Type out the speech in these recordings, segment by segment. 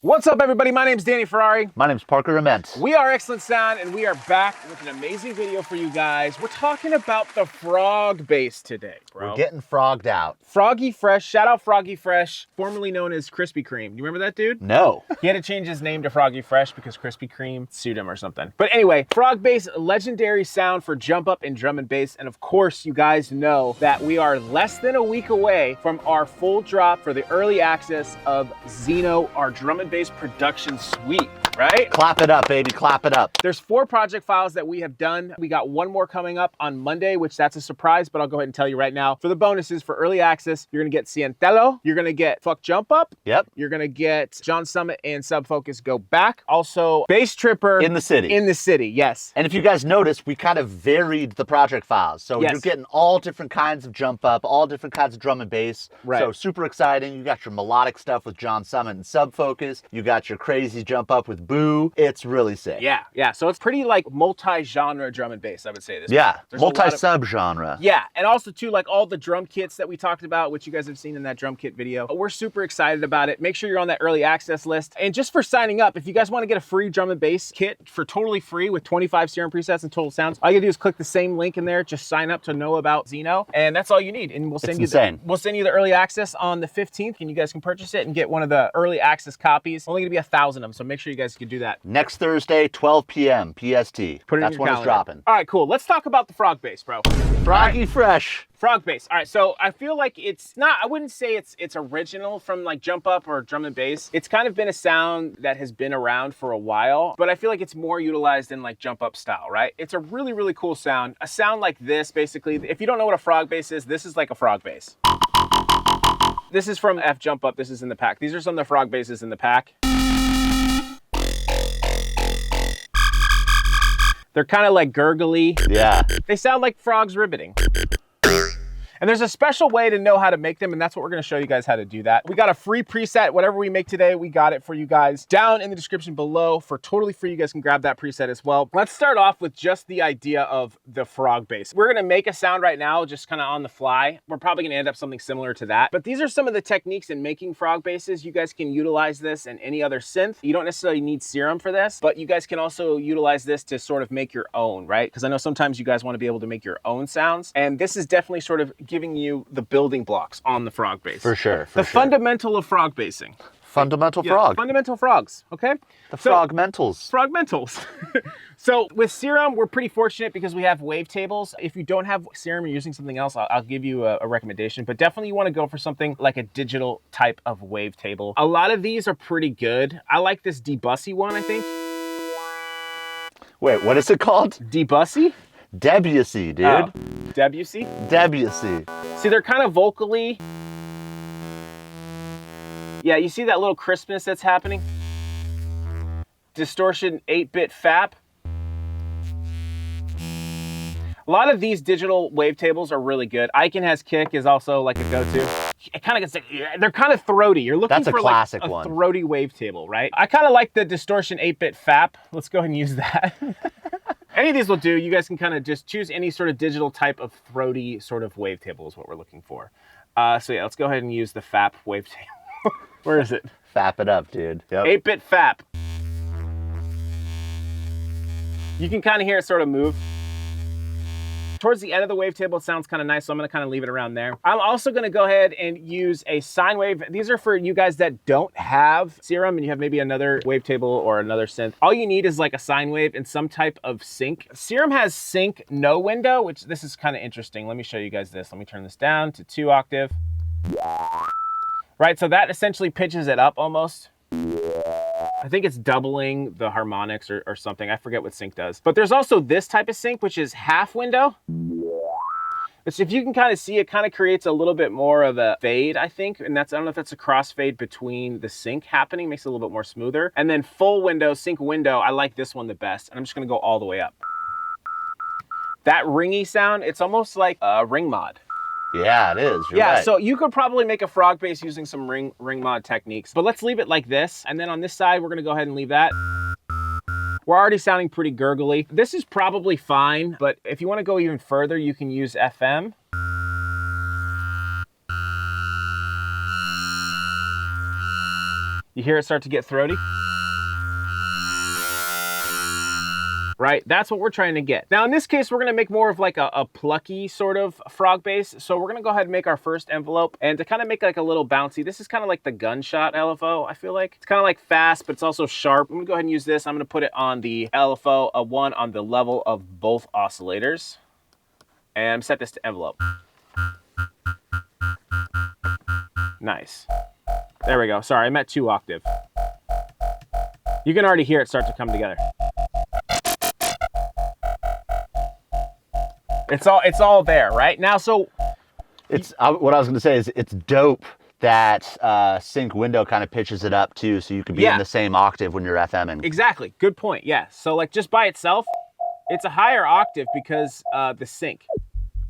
What's up, everybody? My name's Danny Ferrari. My name's Parker Ament. We are Excellent Sound, and we are back with an amazing video for you guys. We're talking about the frog bass today, bro. We're getting frogged out. Froggy Fresh, shout out Froggy Fresh, formerly known as Krispy Kreme. You remember that dude? No. He had to change his name to Froggy Fresh because Krispy Kreme sued him or something. But anyway, frog bass, legendary sound for jump up and drum and bass. And of course, you guys know that we are less than a week away from our full drop for the early access of Zeno, our drum and bass production suite, right? Clap it up, baby, clap it up. There's 4 project files that we have done. We got 1 more coming up on Monday, which that's a surprise, but I'll go ahead and tell you right now. For the bonuses, for early access, you're gonna get Cientello, you're gonna get Fuck Jump Up, Yep. you're gonna get John Summit and Sub Focus Go Back. Also, Bass Tripper. In the city. In the city, yes. And if you guys notice, we kind of varied the project files. So Yes. you're getting all different kinds of jump up, all different kinds of drum and bass. Right. So super exciting. You got your melodic stuff with John Summit and Sub Focus. You got your crazy jump up with Boo. It's really sick. Yeah. So it's pretty like multi-genre drum and bass, I would say this. Yeah, There's a lot of- multi-sub-genre. Yeah, and also too, like all the drum kits that we talked about, which you guys have seen in that drum kit video. We're super excited about it. Make sure you're on that early access list. And just for signing up, if you guys want to get a free drum and bass kit for totally free with 25 Serum presets and total sounds, all you gotta do is click the same link in there. Just sign up to know about Zeno, and that's all you need. And we'll send we'll send you the early access on the 15th, and you guys can purchase it and get one of the early access copies. Only gonna be 1,000 of them, so make sure you guys can do that. Next Thursday, 12 p.m. PST. Put it That's in your when calendar. it's dropping. All right, cool. Let's talk about the frog bass, bro. Froggy Fresh. Frog bass. All right, so I feel like it's not, I wouldn't say it's original from like jump up or drum and bass. It's kind of been a sound that has been around for a while, but I feel like it's more utilized in like jump up style, right? It's a really, really cool sound. A sound like this, basically, if you don't know what a frog bass is, this is like a frog bass. This is from F Jump Up, this is in the pack. These are some of the frog basses in the pack. They're kind of like gurgly. Yeah. They sound like frogs ribbiting. And there's a special way to know how to make them, and that's what we're gonna show you guys how to do that. We got a free preset. Whatever we make today, we got it for you guys down in the description below for totally free. You guys can grab that preset as well. Let's start off with just the idea of the frog bass. We're gonna make a sound right now, just kind of on the fly. We're probably gonna end up something similar to that. But these are some of the techniques in making frog basses. You guys can utilize this in any other synth. You don't necessarily need Serum for this, but you guys can also utilize this to sort of make your own, right? Because I know sometimes you guys wanna be able to make your own sounds. And this is definitely sort of giving you the building blocks on the frog bass. For sure, The fundamental of frog bassing. Fundamental Yeah, frog. fundamental frogs, okay? The frogmentals. Frogmentals. So with Serum, we're pretty fortunate because we have wavetables. If you don't have Serum, you're using something else, I'll give you a recommendation. But definitely you want to go for something like a digital type of wavetable. A lot of these are pretty good. I like this Debussy one, I think. Wait, what is it called? Debussy? Debussy, dude. Oh, Debussy? Debussy. See, they're kind of vocally. Yeah, you see that little crispness that's happening? Distortion 8-bit FAP. A lot of these digital wavetables are really good. Iken Has Kick is also like a go-to. It kind of gets, they're kind of throaty. You're looking for classic like a one. throaty wavetable, right? I kind of like the Distortion 8-bit FAP. Let's go ahead and use that. Any of these will do. You guys can kind of just choose any sort of digital type of throaty sort of wavetable is what we're looking for. So yeah, let's go ahead and use the FAP wavetable. Where is it? Fap it up, dude. Yep. 8-bit FAP. You can kind of hear it sort of move. Towards the end of the wavetable, it sounds kind of nice, so I'm gonna kind of leave it around there. I'm also gonna go ahead and use a sine wave. These are for you guys that don't have Serum and you have maybe another wavetable or another synth. All you need is like a sine wave and some type of sync. Serum has sync no window, which this is kind of interesting. Let me show you guys this. Let me turn this down to 2 octave. Right, so that essentially pitches it up almost. I think it's doubling the harmonics or something. I forget what sync does. But there's also this type of sync, which is half window. Which if you can kind of see, it kind of creates a little bit more of a fade, I think. And that's, I don't know if that's a crossfade between the sync happening, makes it a little bit more smoother. And then full window, sync window, I like this one the best. And I'm just gonna go all the way up. That ringy sound, it's almost like a ring mod. Yeah, it is. You're yeah, right. so you could probably make a frog bass using some ring mod techniques, but let's leave it like this. And then on this side, we're gonna go ahead and leave that. We're already sounding pretty gurgly. This is probably fine, but if you wanna go even further, you can use FM. You hear it start to get throaty? Right? That's what we're trying to get. Now, in this case, we're gonna make more of like a plucky sort of frog bass. So we're gonna go ahead and make our first envelope, and to kind of make like a little bouncy, this is kind of like the gunshot LFO, I feel like. It's kind of like fast, but it's also sharp. I'm gonna go ahead and use this. I'm gonna put it on the LFO, a 1 on the level of both oscillators. And set this to envelope. Nice. There we go. Sorry, I'm at 2 octave. You can already hear it start to come together. It's all there, right? Now, so... It's what I was going to say is it's dope that sync window kind of pitches it up too, so you could be in the same octave when you're FMing. Exactly. Good point. Yeah. So like just by itself, it's a higher octave because the sync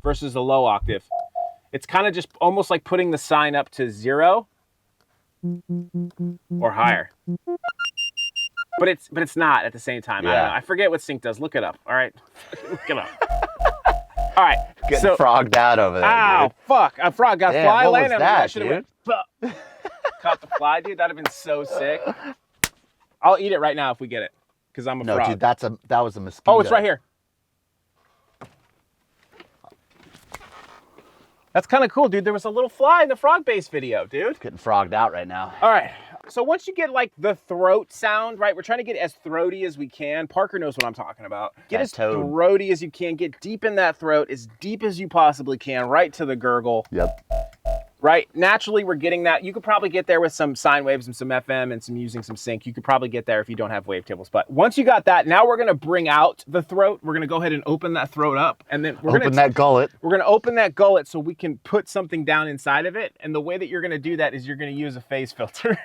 versus a low octave. It's kind of just almost like putting the sign up to 0 or higher. But it's not at the same time. Yeah. I don't know. I forget what sync does. Look it up. All right. Look it up. All right. Getting frogged out over there. Ow, dude. Fuck. A frog got fly what landing. was that, I should have went. Caught the fly, dude. That'd have been so sick. I'll eat it right now if we get it, because I'm a frog. No, dude, that was a mosquito. Oh, it's right here. That's kind of cool, dude. There was a little fly in the frog bass video, dude. Getting frogged out right now. All right. So once you get like the throat sound, right? We're trying to get as throaty as we can. Parker knows what I'm talking about. Get as throaty as you can. Get deep in that throat, as deep as you possibly can, right to the gurgle. Yep. Right? Naturally, we're getting that. You could probably get there with some sine waves and some FM and some using some sync. You could probably get there if you don't have wavetables. But once you got that, now we're going to bring out the throat. We're going to go ahead and open that throat up. And then we're open that gullet. We're going to open that gullet so we can put something down inside of it. And the way that you're going to do that is you're going to use a phase filter.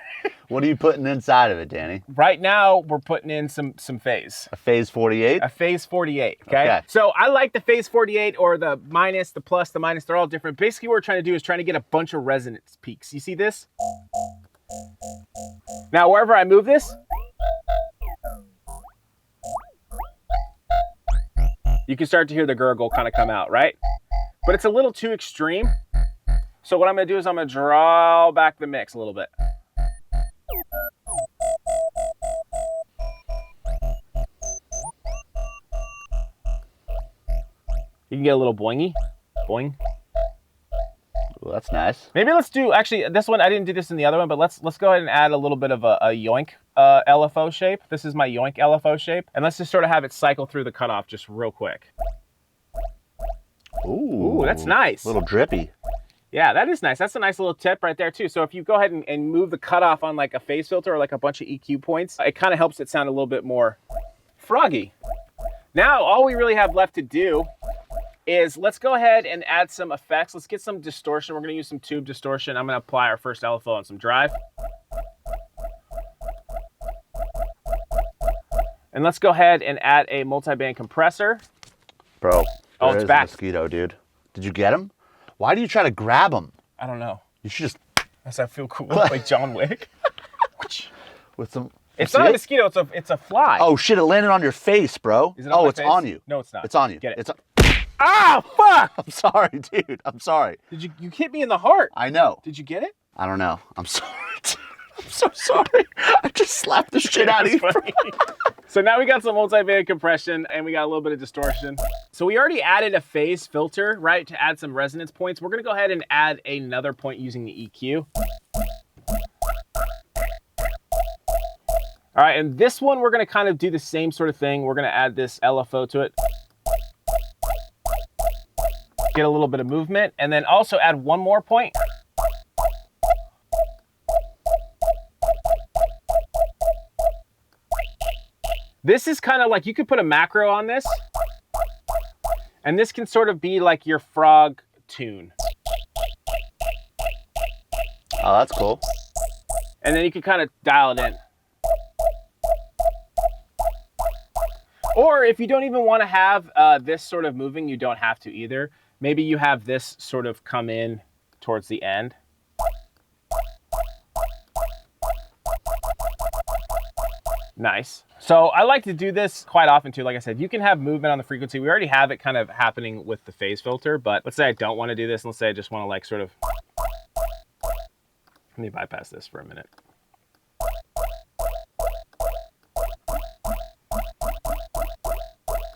What are you putting inside of it, Danny? Right now, we're putting in some phase. A phase 48? A phase 48, okay? So I like the phase 48 or the minus, the plus, the minus. They're all different. Basically, what we're trying to do is trying to get a bunch of resonance peaks. You see this? Now, wherever I move this, you can start to hear the gurgle kind of come out, right? But it's a little too extreme. So what I'm going to do is I'm going to draw back the mix a little bit. You can get a little boingy. Boing. Well, that's nice. Maybe let's do, actually, this one, I didn't do this in the other one, but let's go ahead and add a little bit of a yoink LFO shape. This is my yoink LFO shape. And let's just sort of have it cycle through the cutoff just real quick. Ooh, that's nice. A little drippy. Yeah, that is nice. That's a nice little tip right there too. So if you go ahead and move the cutoff on like a phase filter or like a bunch of EQ points, it kind of helps it sound a little bit more froggy. Now, all we really have left to do is let's go ahead and add some effects. Let's get some distortion. We're going to use some tube distortion. I'm going to apply our first LFO on some drive. And let's go ahead and add a multi-band compressor. Bro, oh, it's back. A mosquito, dude. Did you get him? Why do you try to grab him? I don't know. You should just... Does that feel cool? Like John Wick? With some... It's not a mosquito, it's a fly. Oh shit, it landed on your face, bro. Is it on my it's face? on you. No, it's not. It's on you. Get it. It's on... Ah, fuck! I'm sorry, dude. I'm sorry. Did you hit me in the heart? I know. Did you get it? I don't know. I'm sorry, dude. I'm so sorry. I just slapped the shit out of you. So now we got some multi-band compression and we got a little bit of distortion. So we already added a phase filter, right, to add some resonance points. We're gonna go ahead and add another point using the EQ. All right, and this one, we're gonna kind of do the same sort of thing. We're gonna add this LFO to it. Get a little bit of movement, and then also add one more point. This is kind of like, you could put a macro on this, and this can sort of be like your frog tune. Oh, that's cool. And then you can kind of dial it in. Or if you don't even want to have this sort of moving, you don't have to either. Maybe you have this sort of come in towards the end. Nice. So I like to do this quite often too. Like I said, you can have movement on the frequency. We already have it kind of happening with the phase filter, but let's say I don't want to do this. Let's say I just want to like sort of, let me bypass this for a minute.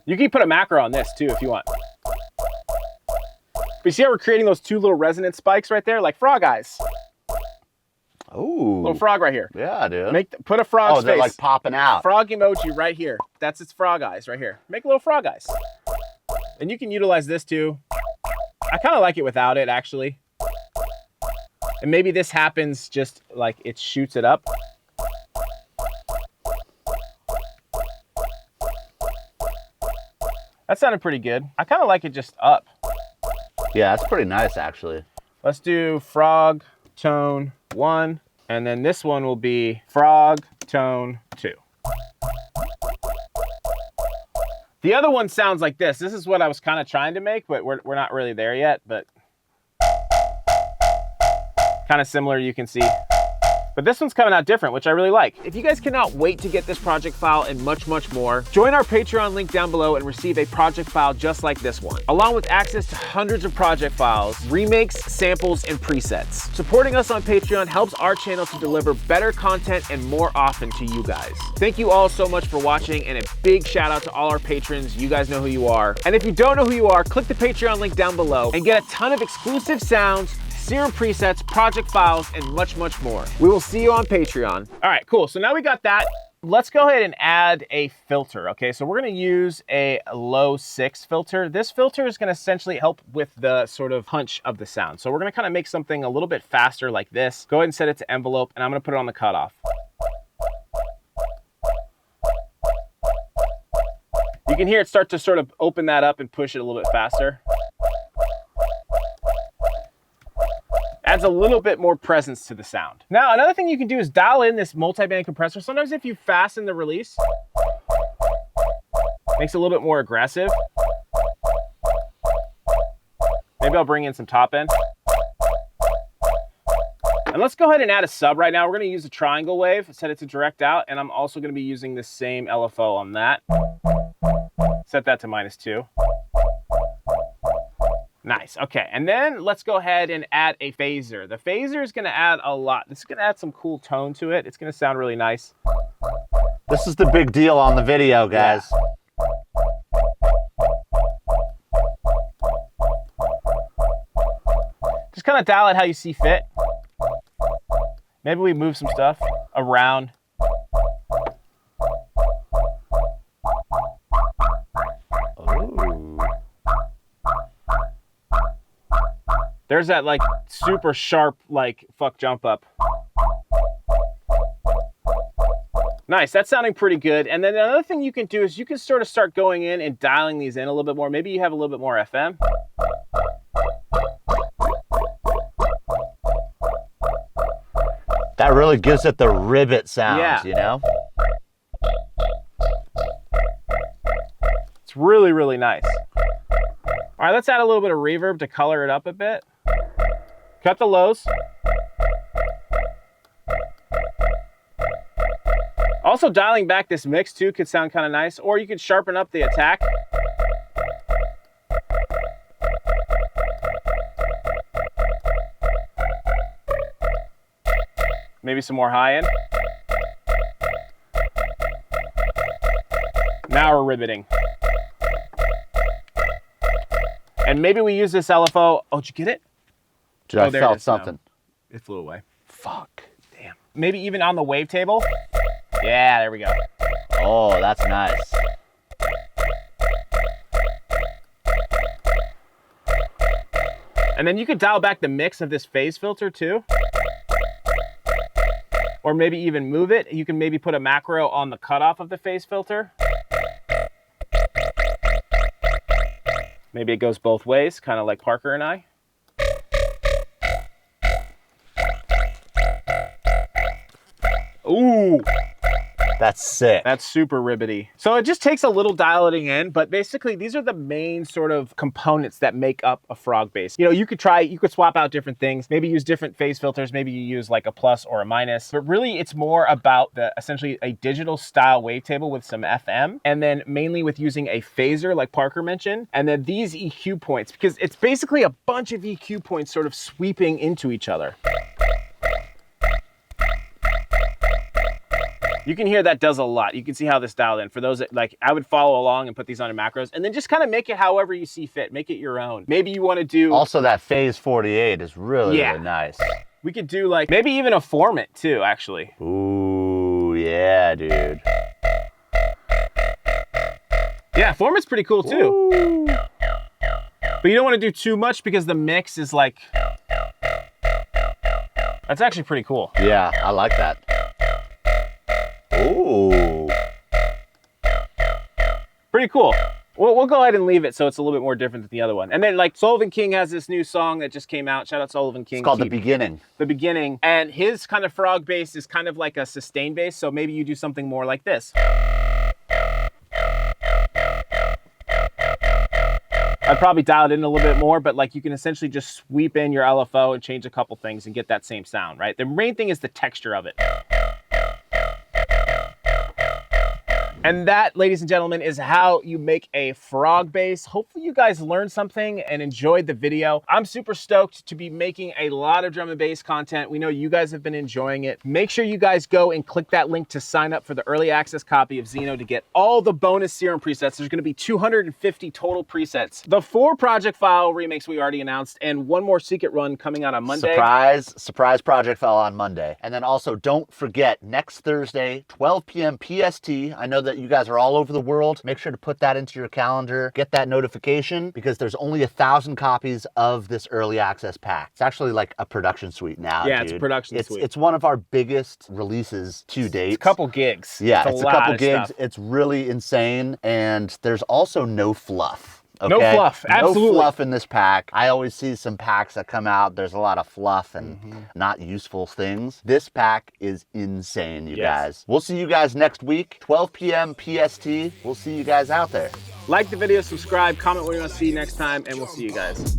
You can put a macro on this too if you want. But you see how we're creating those two little resonance spikes right there, like frog eyes. Ooh. Little frog right here. Yeah, dude. Put a frog's face. Oh, they're like popping out. Frog emoji right here. That's its frog eyes right here. Make little frog eyes. And you can utilize this too. I kind of like it without it, actually. And maybe this happens just like it shoots it up. That sounded pretty good. I kind of like it just up. Yeah, that's pretty nice, actually. Let's do frog tone 1, and then this one will be frog tone 2. The other one sounds like this. This is what I was kind of trying to make, but we're not really there yet, but kind of similar, you can see. But this one's coming out different, which I really like. If you guys cannot wait to get this project file and much, much more, join our Patreon link down below and receive a project file just like this one, along with access to hundreds of project files, remakes, samples, and presets. Supporting us on Patreon helps our channel to deliver better content and more often to you guys. Thank you all so much for watching, and a big shout out to all our patrons. You guys know who you are. And if you don't know who you are, click the Patreon link down below and get a ton of exclusive sounds, Serum presets, project files, and much, much more. We will see you on Patreon. All right, cool. So now we got that. Let's go ahead and add a filter, okay? So we're gonna use a low 6 filter. This filter is gonna essentially help with the sort of punch of the sound. So we're gonna kind of make something a little bit faster like this. Go ahead and set it to envelope, and I'm gonna put it on the cutoff. You can hear it start to sort of open that up and push it a little bit faster. Adds a little bit more presence to the sound. Now, another thing you can do is dial in this multi-band compressor. Sometimes if you fasten the release, makes it a little bit more aggressive. Maybe I'll bring in some top end. And let's go ahead and add a sub right now. We're gonna use a triangle wave, set it to direct out, and I'm also gonna be using the same LFO on that. Set that to -2. Nice, okay, and then let's go ahead and add a phaser. The phaser is gonna add a lot. This is gonna add some cool tone to it. It's gonna sound really nice. This is the big deal on the video, guys. Just kind of dial it how you see fit. Maybe we move some stuff around. There's that like super sharp, like fuck jump up. Nice, that's sounding pretty good. And then another thing you can do is you can sort of start going in and dialing these in a little bit more. Maybe you have a little bit more FM. That really gives it the rivet sound, you know? It's really, really nice. All right, let's add a little bit of reverb to color it up a bit. Cut the lows. Also, dialing back this mix too could sound kind of nice, or you could sharpen up the attack. Maybe some more high end. Now we're riveting. And maybe we use this LFO. Oh, did you get it? Dude, I felt something. No, it flew away. Fuck. Damn. Maybe even on the wavetable. Yeah, there we go. Oh, that's nice. And then you could dial back the mix of this phase filter too. Or maybe even move it. You can maybe put a macro on the cutoff of the phase filter. Maybe it goes both ways, kind of like Parker and I. Ooh. That's sick. That's super ribbity. So it just takes a little dialing in, but basically these are the main sort of components that make up a frog bass. You know, you could swap out different things, maybe use different phase filters, maybe you use like a plus or a minus, but really it's more about essentially a digital style wavetable with some FM, and then mainly with using a phaser like Parker mentioned, and then these EQ points, because it's basically a bunch of EQ points sort of sweeping into each other. You can hear that does a lot. You can see how this dialed in. For those that, like, I would follow along and put these on your macros, and then just kind of make it however you see fit. Make it your own. Maybe you want to do... Also, that phase 48 is really nice. We could do, like, maybe even a formant, too, actually. Ooh, yeah, dude. Yeah, format's pretty cool, too. Ooh. But you don't want to do too much because the mix is, like... That's actually pretty cool. Yeah, I like that. Ooh. Pretty cool. We'll go ahead and leave it so it's a little bit more different than the other one. And then, like, Sullivan King has this new song that just came out. Shout out Sullivan King. It's called The Beginning. The Beginning. And his kind of frog bass is kind of like a sustained bass, so maybe you do something more like this. I'd probably dial it in a little bit more, but like you can essentially just sweep in your LFO and change a couple things and get that same sound, right? The main thing is the texture of it. And that, ladies and gentlemen, is how you make a frog bass. Hopefully you guys learned something and enjoyed the video. I'm super stoked to be making a lot of drum and bass content. We know you guys have been enjoying it. Make sure you guys go and click that link to sign up for the early access copy of Zeno to get all the bonus Serum presets. There's gonna be 250 total presets. The 4 project file remakes we already announced, and 1 more secret run coming out on Monday. Surprise project file on Monday. And then also don't forget, next Thursday, 12 p.m. PST. I know that you guys are all over the world. Make sure to put that into your calendar. Get that notification because there's only 1,000 copies of this early access pack. It's actually like a production suite now. Yeah, dude. it's a production suite. It's one of our biggest releases to date. It's a couple gigs. Yeah, it's a couple gigs. Stuff. It's really insane. And there's also no fluff. Okay? No fluff, absolutely. No fluff in this pack. I always see some packs that come out, there's a lot of fluff and not useful things. This pack is insane, you guys. We'll see you guys next week, 12 p.m. PST. We'll see you guys out there. Like the video, subscribe, comment what you want to see next time, and we'll see you guys.